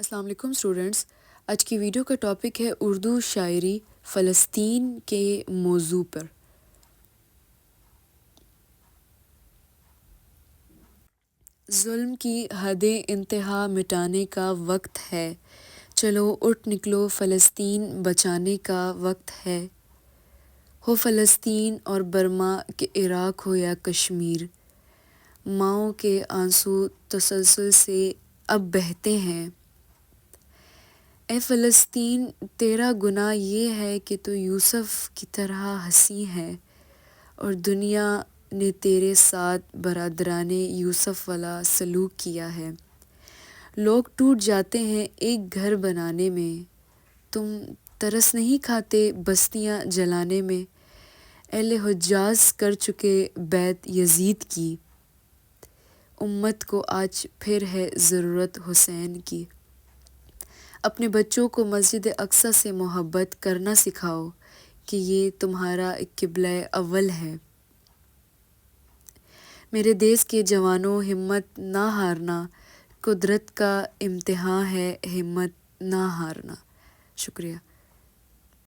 السلام علیکم اسٹوڈنٹس، آج کی ویڈیو کا ٹاپک ہے اردو شاعری فلسطین کے موضوع پر۔ ظلم کی حدیں انتہا مٹانے کا وقت ہے، چلو اٹھ نکلو فلسطین بچانے کا وقت ہے۔ ہو فلسطین اور برما کے عراق ہو یا کشمیر، ماؤں کے آنسو تسلسل سے اب بہتے ہیں۔ اے فلسطین، تیرا گناہ یہ ہے کہ تو یوسف کی طرح ہنسی ہے، اور دنیا نے تیرے ساتھ برادران یوسف والا سلوک کیا ہے۔ لوگ ٹوٹ جاتے ہیں ایک گھر بنانے میں، تم ترس نہیں کھاتے بستیاں جلانے میں۔ اہل حجاز کر چکے بیعت یزید کی، امت کو آج پھر ہے ضرورت حسین کی۔ اپنے بچوں کو مسجد اقصیٰ سے محبت کرنا سکھاؤ کہ یہ تمہارا قبلہ اول ہے۔ میرے دیس کے جوانوں، ہمت نہ ہارنا، قدرت کا امتحان ہے ہمت نہ ہارنا۔ شکریہ۔